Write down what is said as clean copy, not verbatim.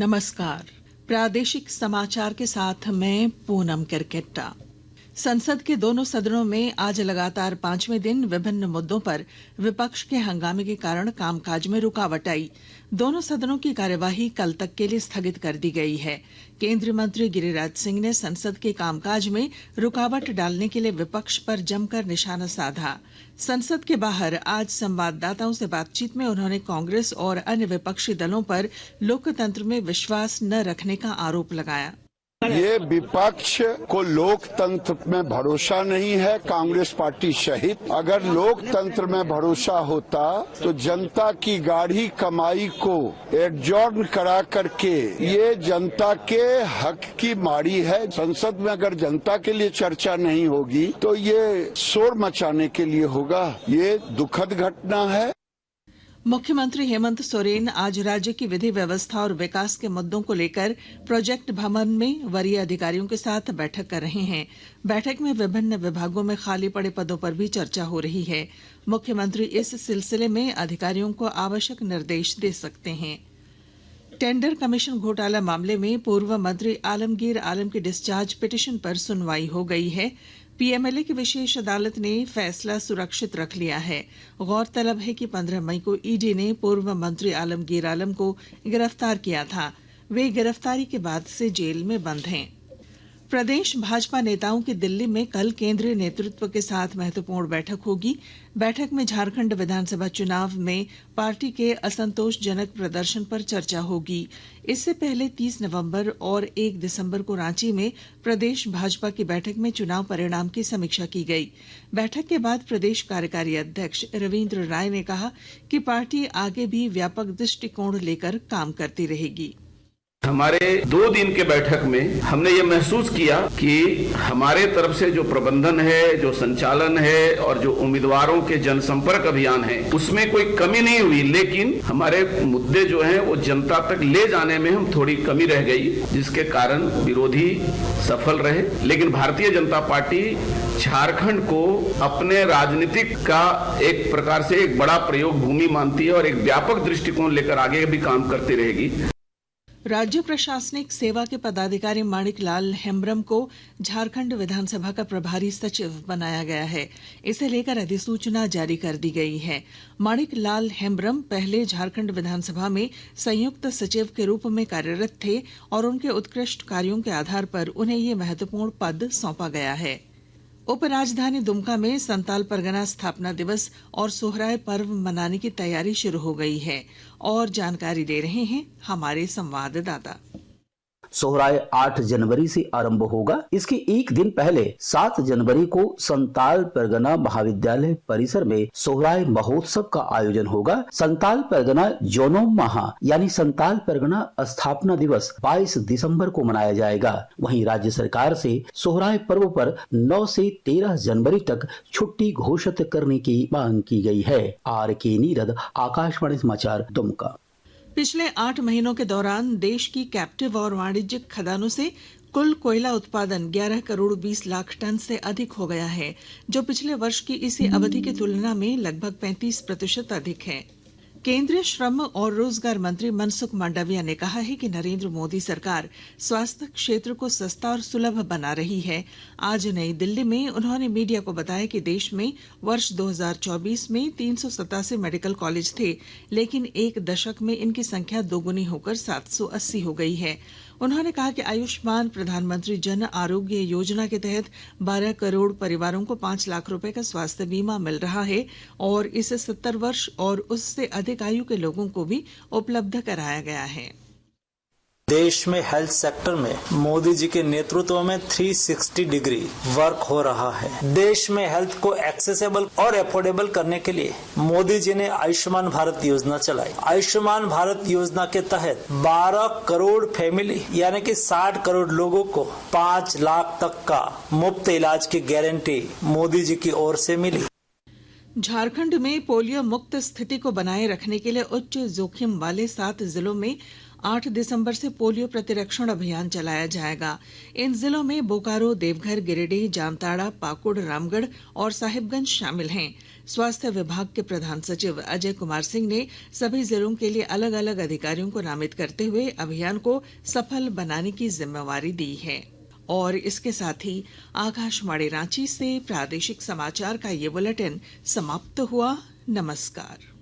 नमस्कार। प्रादेशिक समाचार के साथ मैं पूनम किरकेट्टा। संसद के दोनों सदनों में आज लगातार 5वें दिन विभिन्न मुद्दों पर विपक्ष के हंगामे के कारण कामकाज में रुकावट आई। दोनों सदनों की कार्यवाही कल तक के लिए स्थगित कर दी गई है। केंद्रीय मंत्री गिरिराज सिंह ने संसद के कामकाज में रुकावट डालने के लिए विपक्ष पर जमकर निशाना साधा। संसद के बाहर आज संवाददाताओं से बातचीत में उन्होंने कांग्रेस और अन्य विपक्षी दलों पर लोकतंत्र में विश्वास न रखने का आरोप लगाया। ये विपक्ष को लोकतंत्र में भरोसा नहीं है, कांग्रेस पार्टी सहित। अगर लोकतंत्र में भरोसा होता तो जनता की गाढ़ी कमाई को एडजॉर्न करा करके ये जनता के हक की मारी है। संसद में अगर जनता के लिए चर्चा नहीं होगी तो ये शोर मचाने के लिए होगा। ये दुखद घटना है। मुख्यमंत्री हेमंत सोरेन आज राज्य की विधि व्यवस्था और विकास के मुद्दों को लेकर प्रोजेक्ट भवन में वरीय अधिकारियों के साथ बैठक कर रहे हैं। बैठक में विभिन्न विभागों में खाली पड़े पदों पर भी चर्चा हो रही है। मुख्यमंत्री इस सिलसिले में अधिकारियों को आवश्यक निर्देश दे सकते हैं। टेंडर कमीशन घोटाला मामले में पूर्व मंत्री आलमगीर आलम की डिस्चार्ज पिटीशन पर सुनवाई हो गई है। पीएमएलए की विशेष अदालत ने फैसला सुरक्षित रख लिया है। गौरतलब है कि 15 मई को ईडी ने पूर्व मंत्री आलमगीर आलम को गिरफ्तार किया था। वे गिरफ्तारी के बाद से जेल में बंद हैं। प्रदेश भाजपा नेताओं की दिल्ली में कल केंद्रीय नेतृत्व के साथ महत्वपूर्ण बैठक होगी। बैठक में झारखंड विधानसभा चुनाव में पार्टी के असंतोषजनक प्रदर्शन पर चर्चा होगी। इससे पहले 30 नवंबर और 1 दिसंबर को रांची में प्रदेश भाजपा की बैठक में चुनाव परिणाम की समीक्षा की गई। बैठक के बाद प्रदेश कार्यकारी अध्यक्ष रविंद्र राय ने कहा कि पार्टी आगे भी व्यापक दृष्टिकोण लेकर काम करती रहेगी। हमारे 2 दिन के बैठक में हमने ये महसूस किया कि हमारे तरफ से जो प्रबंधन है, जो संचालन है और जो उम्मीदवारों के जनसंपर्क अभियान है, उसमें कोई कमी नहीं हुई। लेकिन हमारे मुद्दे जो हैं वो जनता तक ले जाने में हम थोड़ी कमी रह गई, जिसके कारण विरोधी सफल रहे। लेकिन भारतीय जनता पार्टी झारखंड को अपने राजनीतिक का एक प्रकार से एक बड़ा प्रयोग भूमि मानती है और एक व्यापक दृष्टिकोण लेकर आगे भी काम करती रहेगी। राज्य प्रशासनिक सेवा के पदाधिकारी माणिक लाल हेम्ब्रम को झारखंड विधानसभा का प्रभारी सचिव बनाया गया है। इसे लेकर अधिसूचना जारी कर दी गई है। माणिक लाल हेम्ब्रम पहले झारखंड विधानसभा में संयुक्त सचिव के रूप में कार्यरत थे और उनके उत्कृष्ट कार्यों के आधार पर उन्हें ये महत्वपूर्ण पद सौंपा गया है। उपराजधानी दुमका में संताल परगना स्थापना दिवस और सोहराय पर्व मनाने की तैयारी शुरू हो गई है और जानकारी दे रहे हैं हमारे संवाददाता। सोहराय 8 जनवरी से आरंभ होगा। इसके एक दिन पहले 7 जनवरी को संताल परगना महाविद्यालय परिसर में सोहराय महोत्सव का आयोजन होगा। संताल परगना जोनोम माह यानी संताल परगना स्थापना दिवस 22 दिसंबर को मनाया जाएगा। वहीं राज्य सरकार से सोहराय पर्व पर 9 से 13 जनवरी तक छुट्टी घोषित करने की मांग की गई है। RK नीरद, आकाशवाणी समाचार, दुमका। पिछले 8 महीनों के दौरान देश की कैप्टिव और वाणिज्यिक खदानों से कुल कोयला उत्पादन 11 करोड़ 20 लाख टन से अधिक हो गया है, जो पिछले वर्ष की इसी अवधि की तुलना में लगभग 35% अधिक है। केंद्रीय श्रम और रोजगार मंत्री मनसुख मांडविया ने कहा है कि नरेंद्र मोदी सरकार स्वास्थ्य क्षेत्र को सस्ता और सुलभ बना रही है। आज नई दिल्ली में उन्होंने मीडिया को बताया कि देश में वर्ष 2024 में 387 मेडिकल कॉलेज थे, लेकिन एक दशक में इनकी संख्या दोगुनी होकर 780 हो गई है। उन्होंने कहा कि आयुष्मान प्रधानमंत्री जन आरोग्य योजना के तहत 12 करोड़ परिवारों को 5 लाख रुपए का स्वास्थ्य बीमा मिल रहा है और इसे 70 वर्ष और उससे अधिक आयु के लोगों को भी उपलब्ध कराया गया है। देश में हेल्थ सेक्टर में मोदी जी के नेतृत्व में 360 डिग्री वर्क हो रहा है। देश में हेल्थ को एक्सेसिबल और अफोर्डेबल करने के लिए मोदी जी ने आयुष्मान भारत योजना चलाई। आयुष्मान भारत योजना के तहत 12 करोड़ फैमिली यानी कि 60 करोड़ लोगों को 5 लाख तक का मुफ्त इलाज की गारंटी मोदी जी की ओर से मिली। झारखंड में पोलियो मुक्त स्थिति को बनाए रखने के लिए उच्च जोखिम वाले 7 जिलों में 8 दिसंबर से पोलियो प्रतिरक्षण अभियान चलाया जाएगा। इन जिलों में बोकारो, देवघर, गिरिडीह, जामताड़ा, पाकुड़, रामगढ़ और साहिबगंज शामिल हैं। स्वास्थ्य विभाग के प्रधान सचिव अजय कुमार सिंह ने सभी जिलों के लिए अलग अलग अधिकारियों को नामित करते हुए अभियान को सफल बनाने की जिम्मेवारी दी है। और इसके साथ ही आकाशवाणी रांची से प्रादेशिक समाचार का ये बुलेटिन समाप्त हुआ। नमस्कार।